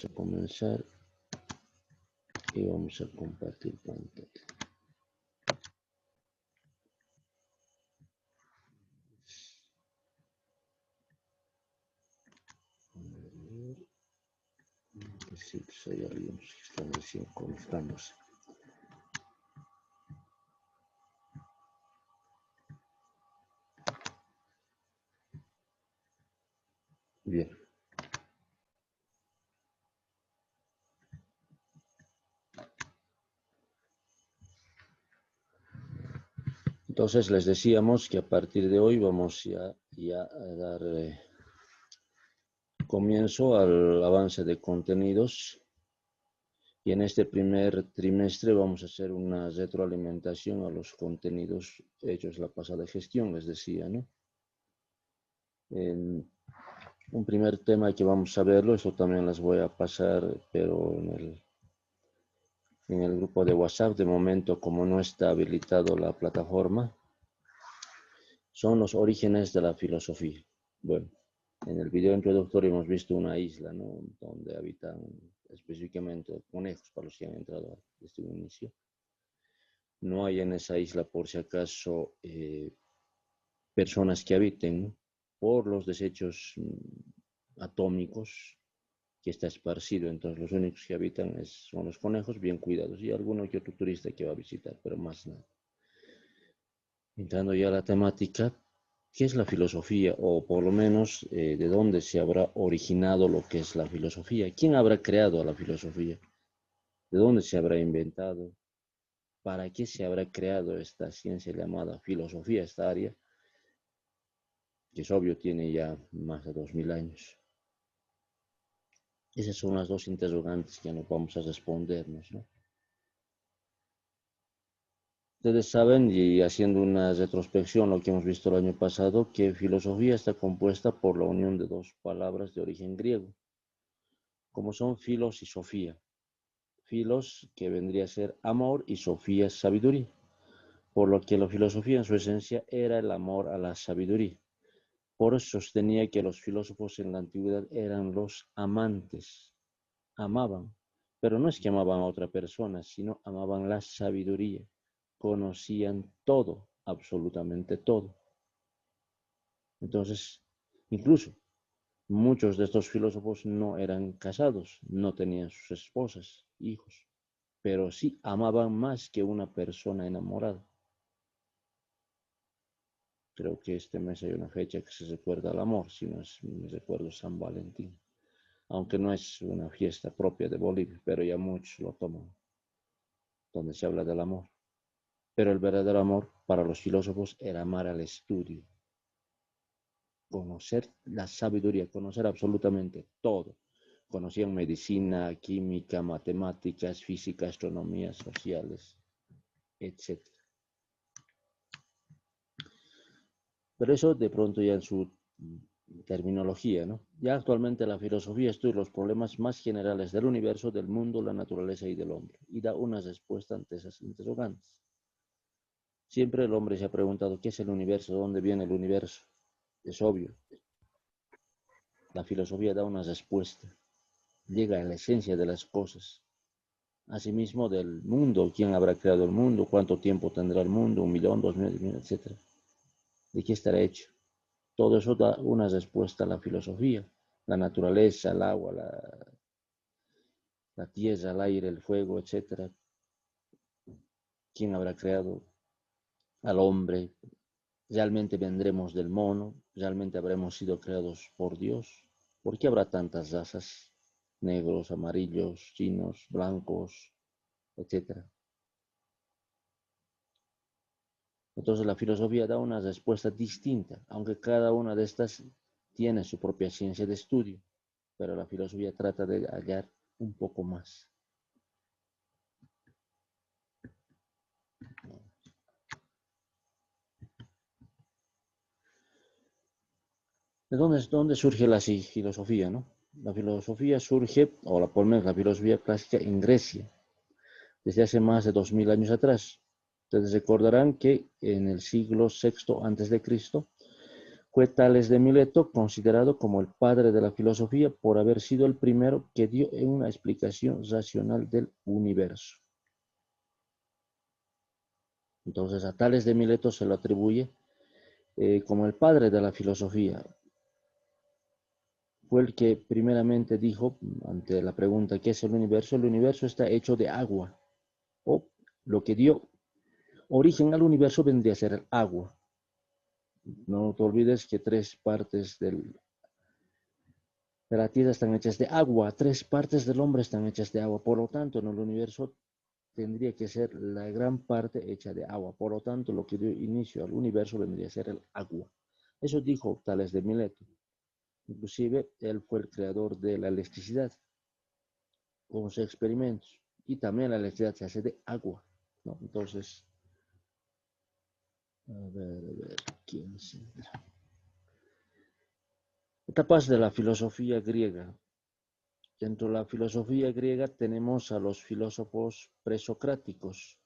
a comenzar y vamos a compartir pantalla. Sí, pues hay algunos que están recién conectándose. Bien. Entonces les decíamos que a partir de hoy vamos ya a dar comienzo al avance de contenidos. Y en este primer trimestre vamos a hacer una retroalimentación a los contenidos hechos la pasada gestión, les decía, ¿no? Un primer tema que vamos a verlo, eso también les voy a pasar, pero en el grupo de WhatsApp, de momento como no está habilitado la plataforma, son los orígenes de la filosofía. Bueno, en el video introductorio hemos visto una isla, ¿no? Donde habitan específicamente conejos, para los que han entrado desde un inicio. No hay en esa isla, por si acaso, personas que habiten por los desechos atómicos que está esparcido. Entonces los únicos que habitan son los conejos bien cuidados y alguno que otro turista que va a visitar, pero más nada. Entrando ya a la temática, ¿qué es la filosofía? O por lo menos, ¿de dónde se habrá originado lo que es la filosofía? ¿Quién habrá creado a la filosofía? ¿De dónde se habrá inventado? ¿Para qué se habrá creado esta ciencia llamada filosofía, esta área? Que es obvio, tiene ya más de 2000 años. Esas son las dos interrogantes que nos vamos a respondernos, ¿no? Ustedes saben, y haciendo una retrospección, lo que hemos visto el año pasado, que filosofía está compuesta por la unión de dos palabras de origen griego, como son filos y sofía. Filos, que vendría a ser amor, y sofía, sabiduría. Por lo que la filosofía en su esencia era el amor a la sabiduría. Por eso sostenía que los filósofos en la antigüedad eran los amantes. Amaban, pero no es que amaban a otra persona, sino amaban la sabiduría. Conocían todo, absolutamente todo. Entonces, incluso muchos de estos filósofos no eran casados, no tenían sus esposas, hijos, pero sí amaban más que una persona enamorada. Creo que este mes hay una fecha que se recuerda al amor, si no es, me recuerdo, San Valentín. Aunque no es una fiesta propia de Bolivia, pero ya muchos lo toman, donde se habla del amor. Pero el verdadero amor para los filósofos era amar al estudio, conocer la sabiduría, conocer absolutamente todo. Conocían medicina, química, matemáticas, física, astronomía, sociales, etc. Pero eso de pronto ya en su terminología, ¿no? Ya actualmente la filosofía estudia los problemas más generales del universo, del mundo, la naturaleza y del hombre, y da una respuesta ante esas interrogantes. Siempre el hombre se ha preguntado qué es el universo, de dónde viene el universo. Es obvio. La filosofía da una respuesta, llega a la esencia de las cosas. Asimismo del mundo, quién habrá creado el mundo, cuánto tiempo tendrá el mundo, 1.000.000, 2.000.000, etc. ¿De qué estará hecho? Todo eso da una respuesta a la filosofía. La naturaleza, el agua, la tierra, el aire, el fuego, etc. ¿Quién habrá creado al hombre? ¿Realmente vendremos del mono? ¿Realmente habremos sido creados por Dios? ¿Por qué habrá tantas razas? Negros, amarillos, chinos, blancos, etc. Entonces la filosofía da una respuesta distinta, aunque cada una de estas tiene su propia ciencia de estudio, pero la filosofía trata de hallar un poco más. ¿De dónde surge la filosofía, no? La filosofía surge, o por lo menos la filosofía clásica, en Grecia, desde hace más de 2000 años atrás. Ustedes recordarán que en el siglo VI a.C., Fue Tales de Mileto considerado como el padre de la filosofía por haber sido el primero que dio una explicación racional del universo. Entonces a Tales de Mileto se lo atribuye como el padre de la filosofía. Fue el que primeramente dijo, ante la pregunta ¿qué es el universo está hecho de agua, o lo que dio origen al universo vendría a ser el agua. No te olvides que 3 partes de la tierra están hechas de agua, 3 partes del hombre están hechas de agua, por lo tanto en el universo tendría que ser la gran parte hecha de agua, por lo tanto lo que dio inicio al universo vendría a ser el agua. Eso dijo Tales de Mileto. Inclusive él fue el creador de la electricidad con sus experimentos, y también la electricidad se hace de agua, ¿no? Entonces, a ver, ¿quién se... Etapas de la filosofía griega. Dentro de la filosofía griega tenemos a los filósofos presocráticos.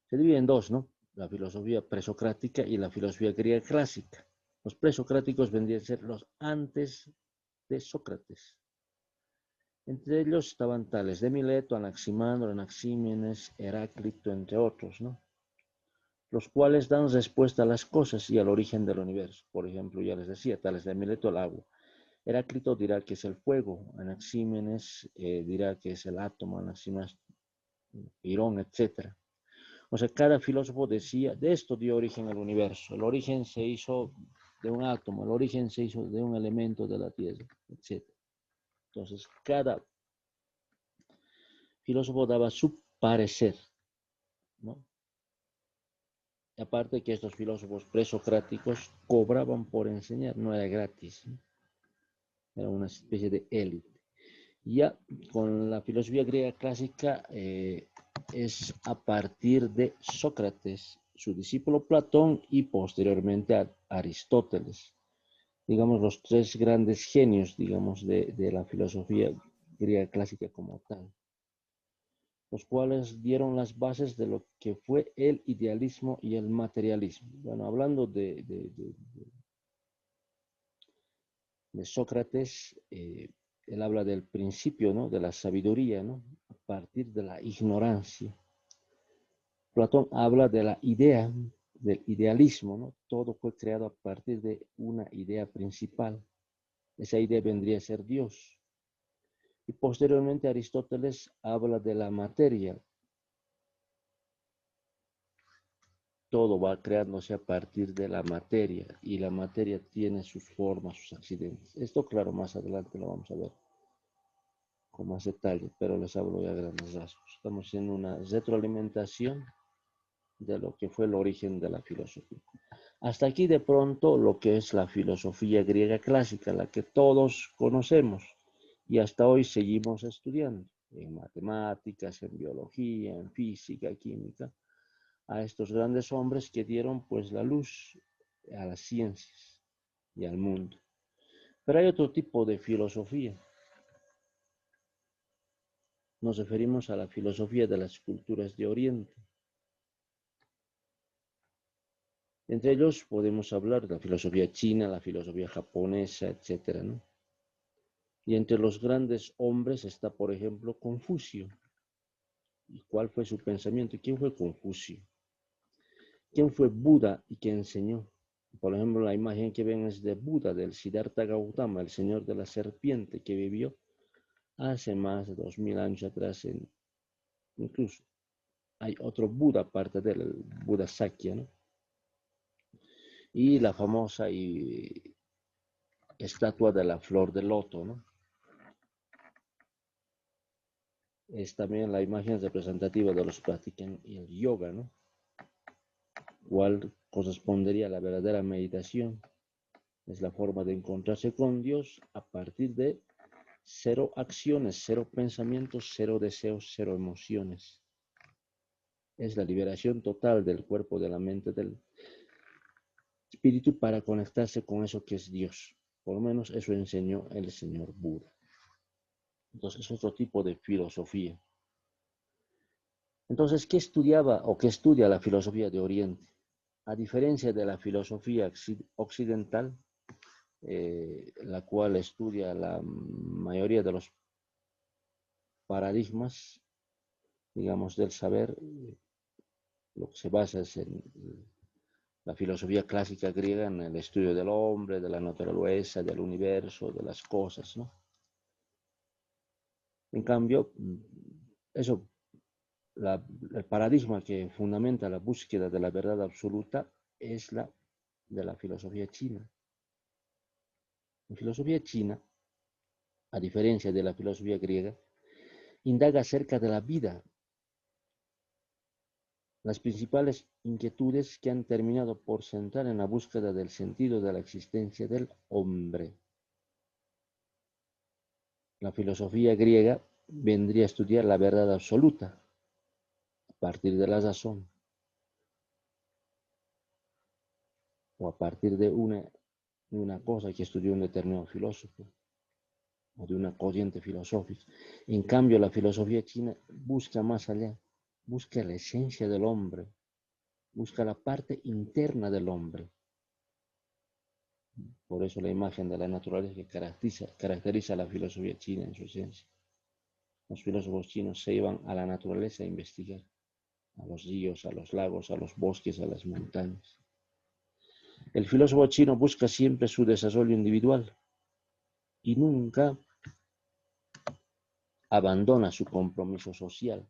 Se divide en dos, ¿no? La filosofía presocrática y la filosofía griega clásica. Los presocráticos vendrían a ser los antes de Sócrates. Entre ellos estaban Tales de Mileto, Anaximandro, Anaxímenes, Heráclito, entre otros, ¿no? Los cuales dan respuesta a las cosas y al origen del universo. Por ejemplo, ya les decía, Tales de Mileto, el agua. Heráclito dirá que es el fuego, Anaxímenes dirá que es el átomo, Anaxímenes, Pirón, etc. O sea, cada filósofo decía, de esto dio origen al universo. El origen se hizo de un átomo, el origen se hizo de un elemento de la Tierra, etc. Entonces, cada filósofo daba su parecer, ¿no? Y aparte que estos filósofos presocráticos cobraban por enseñar, no era gratis, ¿no? Era una especie de élite. Ya con la filosofía griega clásica es a partir de Sócrates, su discípulo Platón y posteriormente a Aristóteles. Digamos, los 3 grandes genios, digamos, de la filosofía griega clásica como tal, los cuales dieron las bases de lo que fue el idealismo y el materialismo. Bueno, hablando de Sócrates, él habla del principio, ¿no? De la sabiduría, ¿no? A partir de la ignorancia. Platón habla de la idea, del idealismo, ¿no? Todo fue creado a partir de una idea principal. Esa idea vendría a ser Dios. Y posteriormente Aristóteles habla de la materia. Todo va creándose a partir de la materia y la materia tiene sus formas, sus accidentes. Esto, claro, más adelante lo vamos a ver con más detalle, pero les hablo ya a grandes rasgos. Estamos haciendo una retroalimentación de lo que fue el origen de la filosofía. Hasta aquí de pronto lo que es la filosofía griega clásica, la que todos conocemos y hasta hoy seguimos estudiando en matemáticas, en biología, en física, química, a estos grandes hombres que dieron pues la luz a las ciencias y al mundo. Pero hay otro tipo de filosofía. Nos referimos a la filosofía de las culturas de Oriente. Entre ellos podemos hablar de la filosofía china, la filosofía japonesa, etc., ¿no? Y entre los grandes hombres está, por ejemplo, Confucio. ¿Y cuál fue su pensamiento? ¿Quién fue Confucio? ¿Quién fue Buda y qué enseñó? Por ejemplo, la imagen que ven es de Buda, del Siddhartha Gautama, el señor de la serpiente, que vivió hace más de 2000 años atrás. Incluso hay otro Buda aparte del Buda Sakya, ¿no? Y la famosa estatua de la flor de loto, ¿no? Es también la imagen representativa de los que practican el yoga, ¿no? ¿Cuál correspondería a la verdadera meditación? Es la forma de encontrarse con Dios a partir de 0 acciones, 0 pensamientos, 0 deseos, 0 emociones. Es la liberación total del cuerpo, de la mente, del espíritu para conectarse con eso que es Dios. Por lo menos eso enseñó el señor Buda. Entonces es otro tipo de filosofía. Entonces, ¿qué estudiaba o qué estudia la filosofía de Oriente? A diferencia de la filosofía occidental, la cual estudia la mayoría de los paradigmas, digamos, del saber, lo que se basa es en la filosofía clásica griega, en el estudio del hombre, de la naturaleza, del universo, de las cosas, ¿no? En cambio, eso, el paradigma que fundamenta la búsqueda de la verdad absoluta es la de la filosofía china. La filosofía china, a diferencia de la filosofía griega, indaga acerca de la vida, las principales inquietudes que han terminado por centrar en la búsqueda del sentido de la existencia del hombre. La filosofía griega vendría a estudiar la verdad absoluta a partir de la razón o a partir de una cosa que estudió un determinado filósofo o de una corriente filosófica. En cambio, la filosofía china busca más allá, busca la esencia del hombre, busca la parte interna del hombre. Por eso la imagen de la naturaleza que caracteriza a la filosofía china en su esencia. Los filósofos chinos se iban a la naturaleza a investigar, a los ríos, a los lagos, a los bosques, a las montañas. El filósofo chino busca siempre su desarrollo individual y nunca abandona su compromiso social,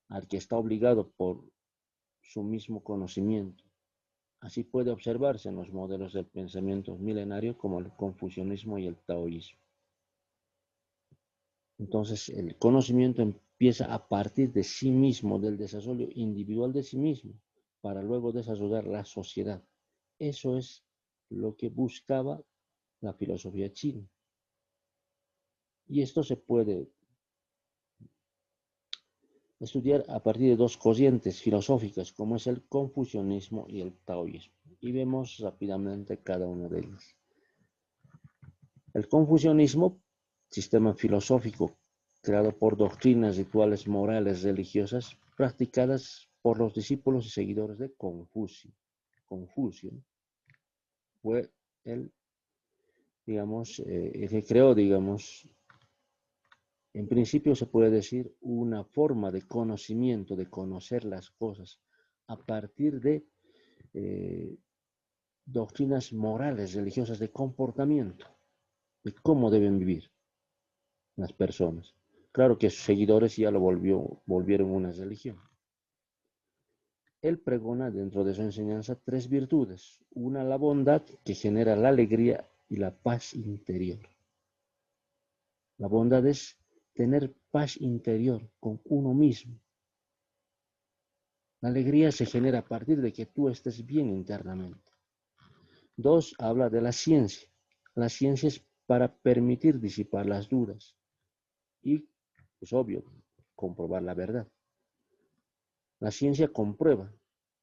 al que está obligado por su mismo conocimiento. Así puede observarse en los modelos del pensamiento milenario como el confucianismo y el taoísmo. Entonces, el conocimiento empieza a partir de sí mismo, del desarrollo individual de sí mismo, para luego desarrollar la sociedad. Eso es lo que buscaba la filosofía china. Y esto se puede estudiar a partir de dos corrientes filosóficas, como es el confucianismo y el taoísmo. Y vemos rápidamente cada una de ellas. El confucianismo, sistema filosófico creado por doctrinas, rituales, morales, religiosas, practicadas por los discípulos y seguidores de Confucio. Confucio fue el, digamos, el que creó, digamos, en principio se puede decir una forma de conocimiento, de conocer las cosas, a partir de doctrinas morales, religiosas, de comportamiento, de cómo deben vivir las personas. Claro que sus seguidores ya lo volvieron una religión. Él pregona dentro de su enseñanza tres virtudes. Una, la bondad, que genera la alegría y la paz interior. La bondad es tener paz interior con uno mismo. La alegría se genera a partir de que tú estés bien internamente. Dos, habla de la ciencia. La ciencia es para permitir disipar las dudas y, es obvio, comprobar la verdad. La ciencia comprueba,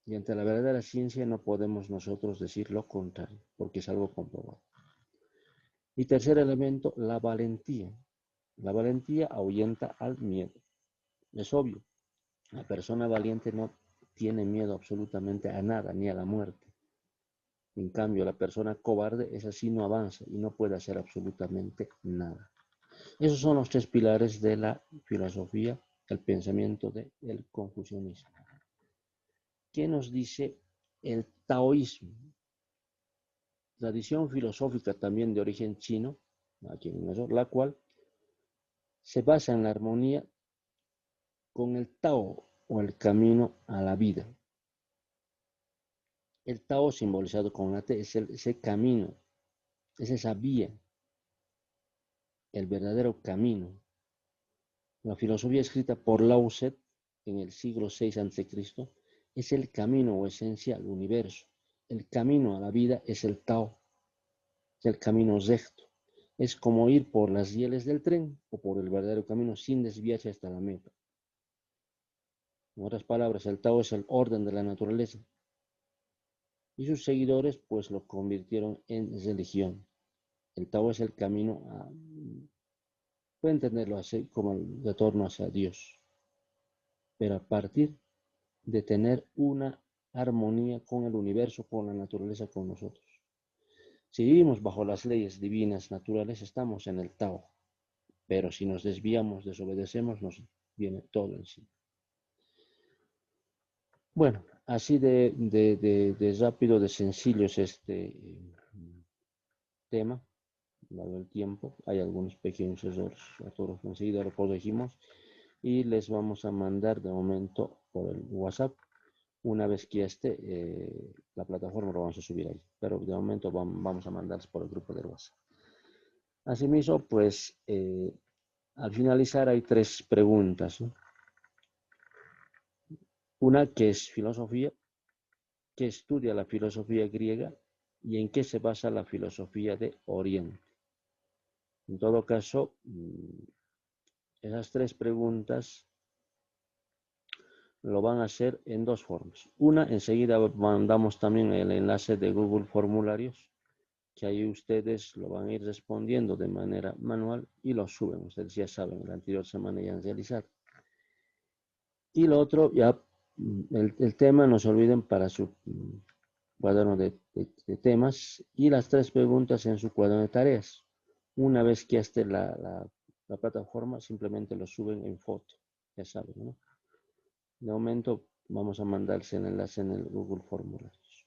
y ante la verdadera ciencia no podemos nosotros decir lo contrario, porque es algo comprobado. Y tercer elemento, la valentía. La valentía ahuyenta al miedo. Es obvio, la persona valiente no tiene miedo absolutamente a nada, ni a la muerte. En cambio, la persona cobarde es así, no avanza y no puede hacer absolutamente nada. Esos son los tres pilares de la filosofía, el pensamiento del confucianismo. ¿Qué nos dice el taoísmo? Tradición filosófica también de origen chino, la cual se basa en la armonía con el Tao o el camino a la vida. El Tao, simbolizado con la T, es ese camino, es esa vía, el verdadero camino. La filosofía escrita por Lao Tse en el siglo VI a.C. es el camino o esencia al universo. El camino a la vida es el Tao, es el camino recto. Es como ir por las rieles del tren o por el verdadero camino sin desviarse hasta la meta. En otras palabras, el Tao es el orden de la naturaleza. Y sus seguidores pues lo convirtieron en religión. El Tao es el camino a, puede entenderlo así como el retorno hacia Dios, pero a partir de tener una armonía con el universo, con la naturaleza, con nosotros. Si vivimos bajo las leyes divinas naturales, estamos en el Tao, pero si nos desviamos, desobedecemos, nos viene todo encima. Bueno, así de rápido, de sencillo es este tema, dado el tiempo. Hay algunos pequeños errores, a todos enseguida lo corregimos y les vamos a mandar de momento por el WhatsApp. Una vez que esté la plataforma lo vamos a subir ahí, pero de momento vamos a mandarles por el grupo del WhatsApp. Asimismo, pues al finalizar hay 3 preguntas, ¿no? Una que es filosofía, que estudia la filosofía griega y en qué se basa la filosofía de Oriente. En todo caso, esas 3 preguntas lo van a hacer en 2 formas. Una, enseguida mandamos también el enlace de Google Formularios, que ahí ustedes lo van a ir respondiendo de manera manual y lo suben. Ustedes ya saben, la anterior semana ya han realizado. Y lo otro, ya el tema, no se olviden para su cuaderno de temas y las 3 preguntas en su cuaderno de tareas. Una vez que esté la plataforma, simplemente lo suben en foto, ya saben, ¿no? De momento vamos a mandarse el enlace en el Google Formularios.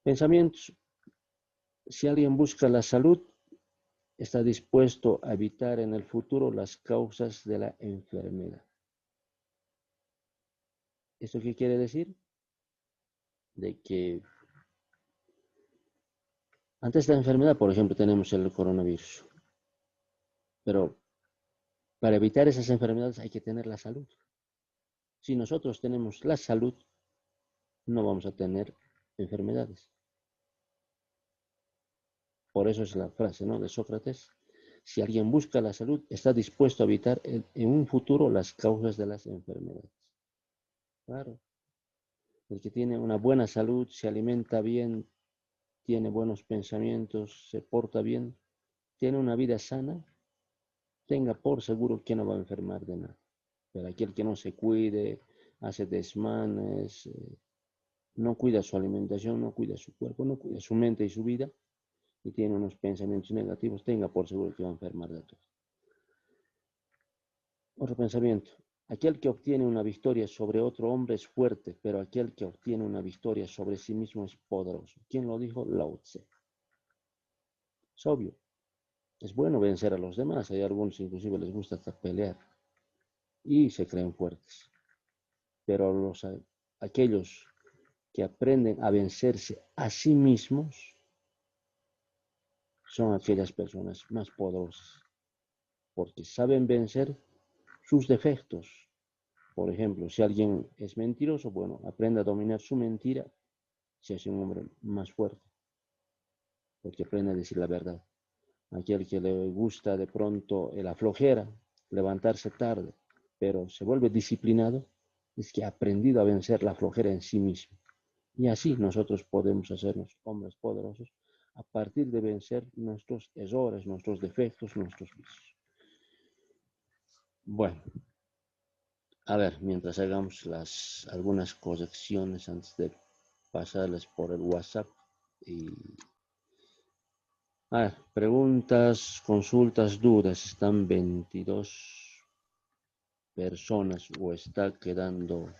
Pensamientos. Si alguien busca la salud, está dispuesto a evitar en el futuro las causas de la enfermedad. ¿Esto qué quiere decir? De que antes de la enfermedad, por ejemplo, tenemos el coronavirus. Pero para evitar esas enfermedades hay que tener la salud. Si nosotros tenemos la salud, no vamos a tener enfermedades. Por eso es la frase, ¿no?, de Sócrates. Si alguien busca la salud, está dispuesto a evitar en un futuro las causas de las enfermedades. Claro. El que tiene una buena salud, se alimenta bien, tiene buenos pensamientos, se porta bien, tiene una vida sana, tenga por seguro que no va a enfermar de nada. Pero aquel que no se cuide, hace desmanes, no cuida su alimentación, no cuida su cuerpo, no cuida su mente y su vida, y tiene unos pensamientos negativos, tenga por seguro que va a enfermar de todo. Otro pensamiento. Aquel que obtiene una victoria sobre otro hombre es fuerte, pero aquel que obtiene una victoria sobre sí mismo es poderoso. ¿Quién lo dijo? Lao Tse. Es obvio. Es bueno vencer a los demás. Hay algunos inclusive les gusta hasta pelear y se creen fuertes. Pero aquellos que aprenden a vencerse a sí mismos son aquellas personas más poderosas, porque saben vencer sus defectos. Por ejemplo, si alguien es mentiroso, bueno, aprende a dominar su mentira, se hace un hombre más fuerte, porque aprende a decir la verdad. Aquel que le gusta de pronto la flojera, levantarse tarde, pero se vuelve disciplinado, es que ha aprendido a vencer la flojera en sí mismo. Y así nosotros podemos hacernos hombres poderosos a partir de vencer nuestros errores, nuestros defectos, nuestros vicios. Bueno, a ver, mientras hagamos algunas correcciones antes de pasarles por el WhatsApp. Y, a ver, preguntas, consultas, dudas. Están 22 personas o está quedando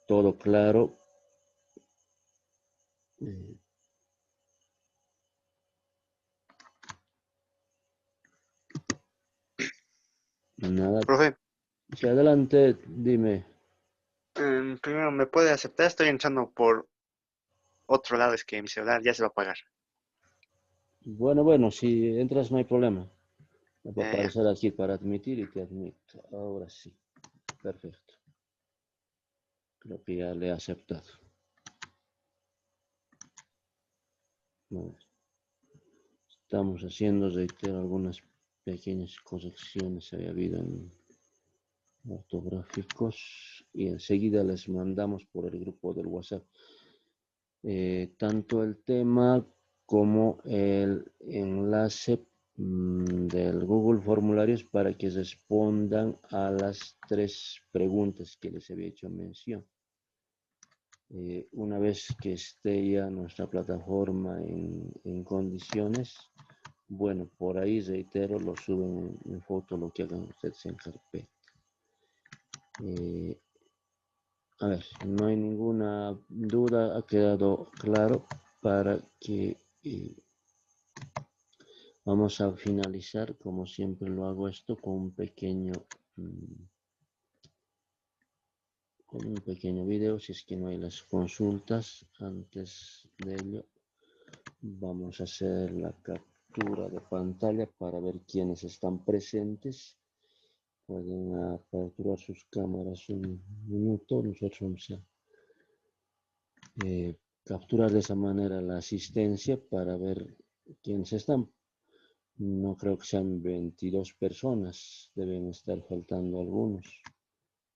todo claro. Nada. Profe, Si adelante, dime. primero, ¿me puede aceptar? Estoy entrando por otro lado, es que mi celular ya se va a apagar. Bueno, si entras no hay problema. Me va a Ya. aparecer aquí para admitir y te admito. Ahora sí. Perfecto. Creo que ya le he aceptado. Bueno, estamos haciendo, reitero, algunas pequeñas correcciones había habido en ortográficos y enseguida les mandamos por el grupo del WhatsApp tanto el tema como el enlace del Google Formularios para que respondan a las 3 preguntas que les había hecho mención. Una vez que esté ya nuestra plataforma en condiciones, bueno, por ahí reitero, lo suben en foto, lo que hagan ustedes en carpeta. A ver, no hay ninguna duda, ha quedado claro para que vamos a finalizar, como siempre lo hago esto, con un pequeño video. Si es que no hay las consultas, antes de ello vamos a hacer la captura de pantalla para ver quiénes están presentes. Pueden aperturar sus cámaras un minuto. Nosotros vamos a capturar de esa manera la asistencia para ver quiénes están. No creo que sean 22 personas, deben estar faltando algunos,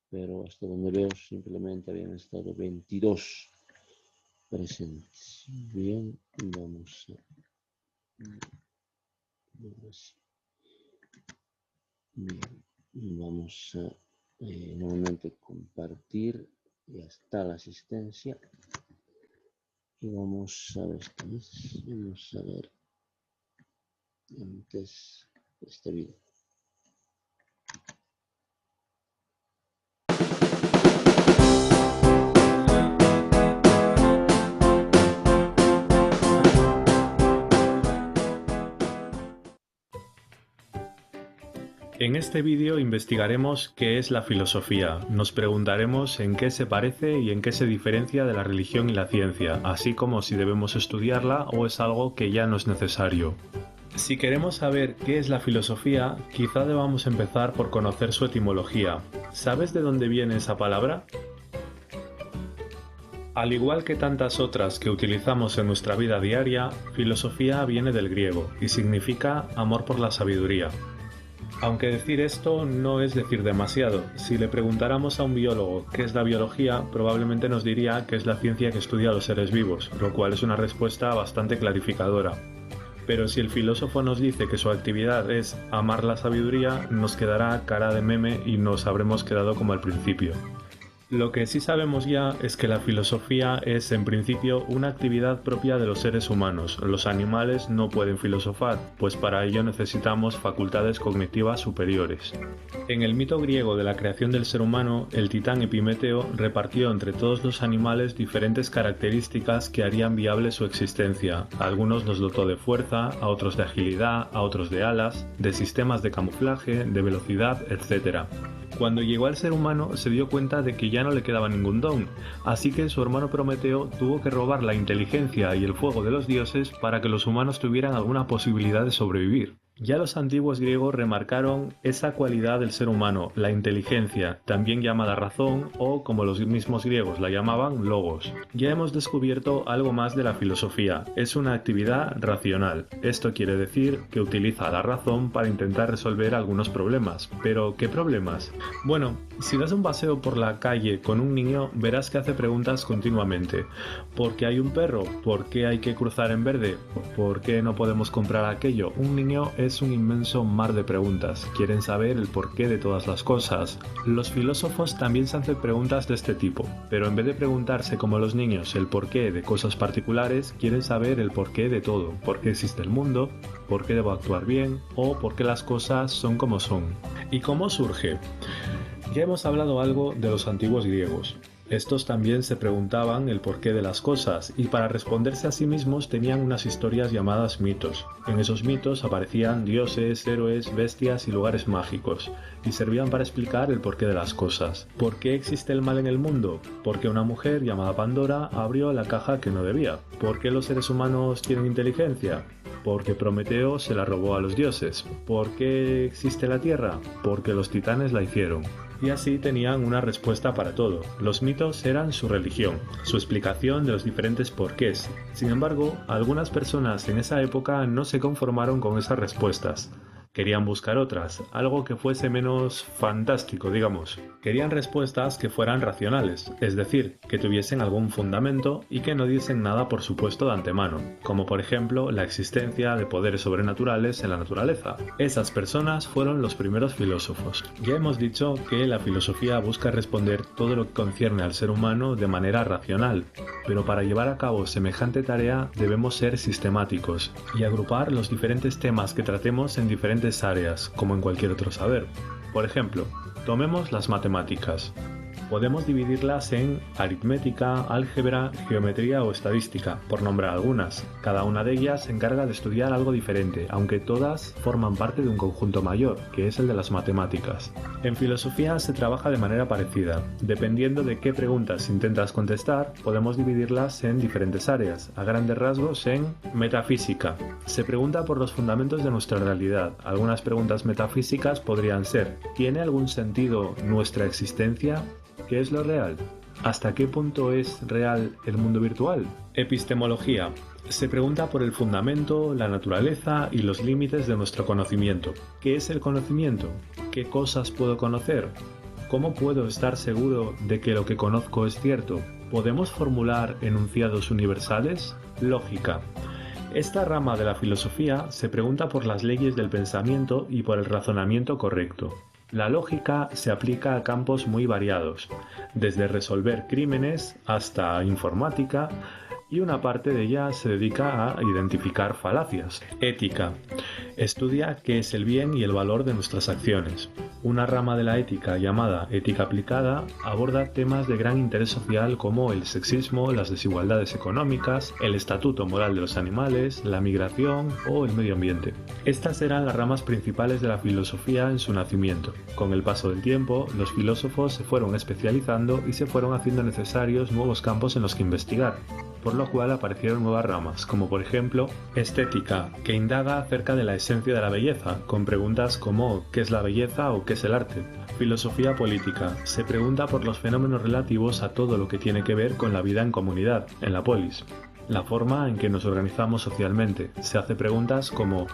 pero hasta donde veo simplemente habían estado 22 presentes. Bien, vamos a nuevamente compartir. Ya está la asistencia y vamos a ver vamos a ver antes este video. En este vídeo investigaremos qué es la filosofía, nos preguntaremos en qué se parece y en qué se diferencia de la religión y la ciencia, así como si debemos estudiarla o es algo que ya no es necesario. Si queremos saber qué es la filosofía, quizá debamos empezar por conocer su etimología. ¿Sabes de dónde viene esa palabra? Al igual que tantas otras que utilizamos en nuestra vida diaria, filosofía viene del griego y significa amor por la sabiduría. Aunque decir esto no es decir demasiado. Si le preguntáramos a un biólogo qué es la biología, probablemente nos diría que es la ciencia que estudia a los seres vivos, lo cual es una respuesta bastante clarificadora. Pero si el filósofo nos dice que su actividad es amar la sabiduría, nos quedará cara de meme y nos habremos quedado como al principio. Lo que sí sabemos ya es que la filosofía es, en principio, una actividad propia de los seres humanos. Los animales no pueden filosofar, pues para ello necesitamos facultades cognitivas superiores. En el mito griego de la creación del ser humano, el titán Epimeteo repartió entre todos los animales diferentes características que harían viable su existencia. A algunos los dotó de fuerza, a otros de agilidad, a otros de alas, de sistemas de camuflaje, de velocidad, etc. Cuando llegó al ser humano se dio cuenta de que ya no le quedaba ningún don, así que su hermano Prometeo tuvo que robar la inteligencia y el fuego de los dioses para que los humanos tuvieran alguna posibilidad de sobrevivir. Ya los antiguos griegos remarcaron esa cualidad del ser humano, la inteligencia, también llamada razón o, como los mismos griegos la llamaban, logos. Ya hemos descubierto algo más de la filosofía, es una actividad racional. Esto quiere decir que utiliza la razón para intentar resolver algunos problemas. ¿Pero qué problemas? Bueno, si das un paseo por la calle con un niño, verás que hace preguntas continuamente. ¿Por qué hay un perro? ¿Por qué hay que cruzar en verde? ¿Por qué no podemos comprar aquello? Un niño es un inmenso mar de preguntas. Quieren saber el porqué de todas las cosas. Los filósofos también se hacen preguntas de este tipo, pero en vez de preguntarse como los niños el porqué de cosas particulares, quieren saber el porqué de todo. ¿Por qué existe el mundo? ¿Por qué debo actuar bien? ¿O por qué las cosas son como son? ¿Y cómo surge? Ya hemos hablado algo de los antiguos griegos. Estos también se preguntaban el porqué de las cosas y para responderse a sí mismos tenían unas historias llamadas mitos. En esos mitos aparecían dioses, héroes, bestias y lugares mágicos y servían para explicar el porqué de las cosas. ¿Por qué existe el mal en el mundo? Porque una mujer llamada Pandora abrió la caja que no debía. ¿Por qué los seres humanos tienen inteligencia? Porque Prometeo se la robó a los dioses. ¿Por qué existe la Tierra? Porque los titanes la hicieron. Y así tenían una respuesta para todo. Los mitos eran su religión, su explicación de los diferentes porqués. Sin embargo, algunas personas en esa época no se conformaron con esas respuestas. Querían buscar otras, algo que fuese menos fantástico, digamos. Querían respuestas que fueran racionales, es decir, que tuviesen algún fundamento y que no diesen nada por supuesto de antemano, como por ejemplo la existencia de poderes sobrenaturales en la naturaleza. Esas personas fueron los primeros filósofos. Ya hemos dicho que la filosofía busca responder todo lo que concierne al ser humano de manera racional, pero para llevar a cabo semejante tarea debemos ser sistemáticos y agrupar los diferentes temas que tratemos en diferentes áreas, como en cualquier otro saber. Por ejemplo, tomemos las matemáticas. Podemos dividirlas en aritmética, álgebra, geometría o estadística, por nombrar algunas. Cada una de ellas se encarga de estudiar algo diferente, aunque todas forman parte de un conjunto mayor, que es el de las matemáticas. En filosofía se trabaja de manera parecida. Dependiendo de qué preguntas intentas contestar, podemos dividirlas en diferentes áreas, a grandes rasgos en metafísica. Se pregunta por los fundamentos de nuestra realidad. Algunas preguntas metafísicas podrían ser: ¿tiene algún sentido nuestra existencia? ¿Qué es lo real? ¿Hasta qué punto es real el mundo virtual? Epistemología. Se pregunta por el fundamento, la naturaleza y los límites de nuestro conocimiento. ¿Qué es el conocimiento? ¿Qué cosas puedo conocer? ¿Cómo puedo estar seguro de que lo que conozco es cierto? ¿Podemos formular enunciados universales? Lógica. Esta rama de la filosofía se pregunta por las leyes del pensamiento y por el razonamiento correcto. La lógica se aplica a campos muy variados, desde resolver crímenes hasta informática, y una parte de ella se dedica a identificar falacias. Ética. Estudia qué es el bien y el valor de nuestras acciones. Una rama de la ética llamada ética aplicada aborda temas de gran interés social como el sexismo, las desigualdades económicas, el estatuto moral de los animales, la migración o el medio ambiente. Estas eran las ramas principales de la filosofía en su nacimiento. Con el paso del tiempo, los filósofos se fueron especializando y se fueron haciendo necesarios nuevos campos en los que investigar, por lo cual aparecieron nuevas ramas, como por ejemplo estética, que indaga acerca de la esencia de la belleza, con preguntas como ¿qué es la belleza o qué es el arte? Filosofía política, se pregunta por los fenómenos relativos a todo lo que tiene que ver con la vida en comunidad, en la polis. La forma en que nos organizamos socialmente, se hace preguntas como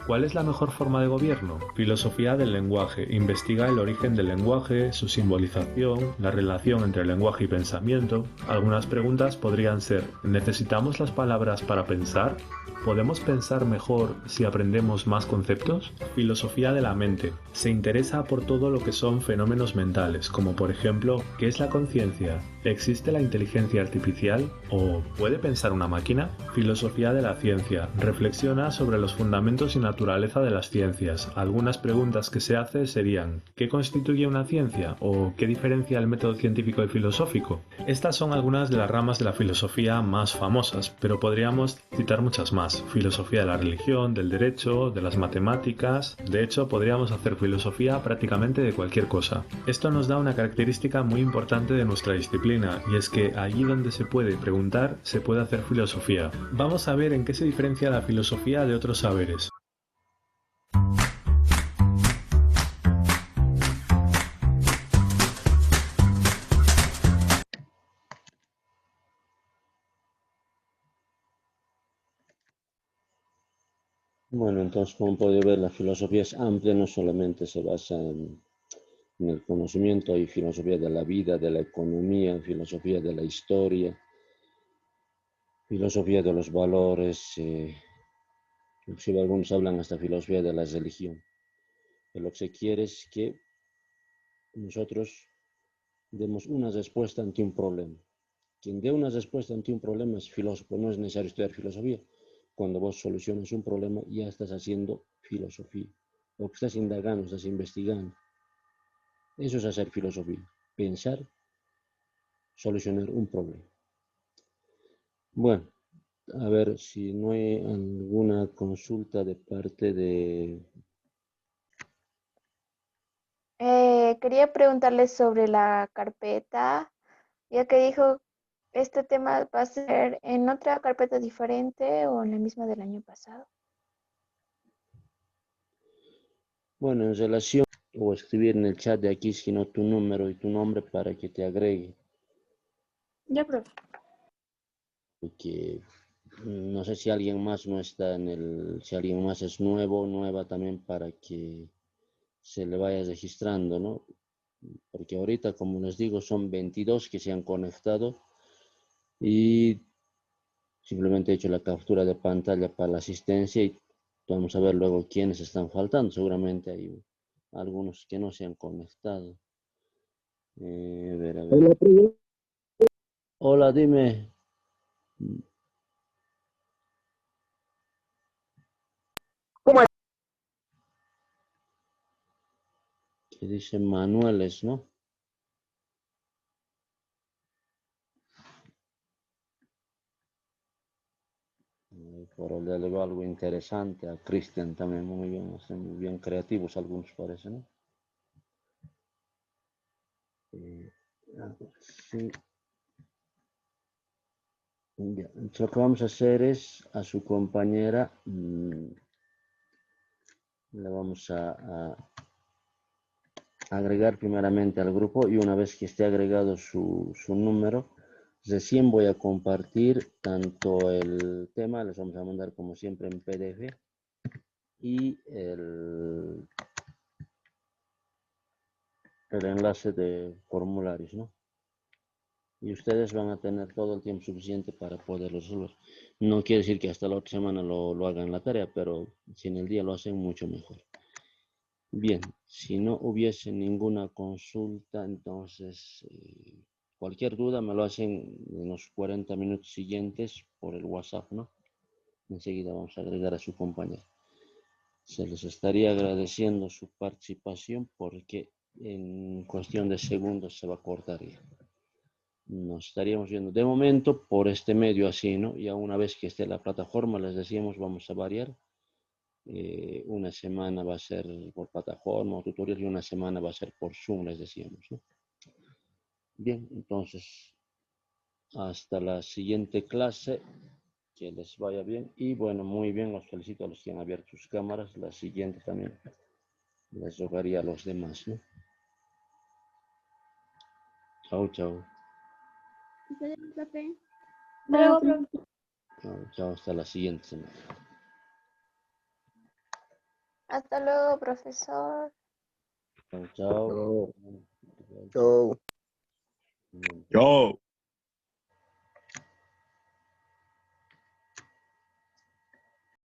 ¿cuál es la mejor forma de gobierno? Filosofía del lenguaje. Investiga el origen del lenguaje, su simbolización, la relación entre lenguaje y pensamiento. Algunas preguntas podrían ser: ¿necesitamos las palabras para pensar? ¿Podemos pensar mejor si aprendemos más conceptos? Filosofía de la mente. Se interesa por todo lo que son fenómenos mentales, como por ejemplo, ¿qué es la conciencia? ¿Existe la inteligencia artificial? ¿O puede pensar una máquina? Filosofía de la ciencia. Reflexiona sobre los fundamentos y naturaleza de las ciencias. Algunas preguntas que se hace serían: ¿qué constituye una ciencia? ¿O qué diferencia el método científico y filosófico? Estas son algunas de las ramas de la filosofía más famosas, pero podríamos citar muchas más. Filosofía de la religión, del derecho, de las matemáticas. De hecho, podríamos hacer filosofía prácticamente de cualquier cosa. Esto nos da una característica muy importante de nuestra disciplina, y es que allí donde se puede preguntar, se puede hacer filosofía. Vamos a ver en qué se diferencia la filosofía de otros saberes. Bueno, entonces, como puede ver, la filosofía es amplia, no solamente se basa en el conocimiento, hay filosofía de la vida, de la economía, filosofía de la historia, filosofía de los valores, inclusive algunos hablan hasta filosofía de la religión. Pero lo que se quiere es que nosotros demos una respuesta ante un problema. Quien dé una respuesta ante un problema es filósofo, no es necesario estudiar filosofía. Cuando vos solucionas un problema, ya estás haciendo filosofía. O que estás indagando, estás investigando. Eso es hacer filosofía. Pensar, solucionar un problema. Bueno, a ver si no hay alguna consulta de parte de... Quería preguntarles sobre la carpeta, ya que dijo, este tema va a ser en otra carpeta diferente o en la misma del año pasado. Bueno, en relación, o escribir en el chat de aquí, sino tu número y tu nombre para que te agregue. Ya, profe. Que No sé si alguien más no está si alguien más es nuevo o nueva también para que se le vaya registrando, ¿no? Porque ahorita, como les digo, son 22 que se han conectado y simplemente he hecho la captura de pantalla para la asistencia y vamos a ver luego quiénes están faltando. Seguramente hay algunos que no se han conectado. A ver, a ver. Hola, dime. Que dice Manueles, ¿no? Por el le veo algo interesante. A Cristian también muy bien, son muy bien creativos algunos parece, ¿no? Sí. Ya. Entonces, lo que vamos a hacer es a su compañera, le vamos a agregar primeramente al grupo y una vez que esté agregado su número, recién voy a compartir tanto el tema, les vamos a mandar como siempre en PDF y el enlace de formularios, ¿no? Y ustedes van a tener todo el tiempo suficiente para poder resolver. No quiere decir que hasta la otra semana lo hagan la tarea, pero si en el día lo hacen, mucho mejor. Bien, si no hubiese ninguna consulta, entonces cualquier duda me lo hacen en los 40 minutos siguientes por el WhatsApp, ¿no? Enseguida vamos a agregar a su compañero. Se les estaría agradeciendo su participación porque en cuestión de segundos se va a cortar ya. Nos estaríamos viendo de momento por este medio así, ¿no? Ya una vez que esté la plataforma, les decíamos, vamos a variar. Una semana va a ser por plataforma o tutorial y una semana va a ser por Zoom, les decíamos, ¿no? Bien, entonces, hasta la siguiente clase, que les vaya bien. Y bueno, muy bien, los felicito a los que han abierto sus cámaras. La siguiente también les rogaría a los demás, ¿no? Chao, chao. Luego, profe. Chao, chao, hasta la siguiente semana. Hasta luego, profesor. Chao, chao. Chau. Chau. Bien. Chau.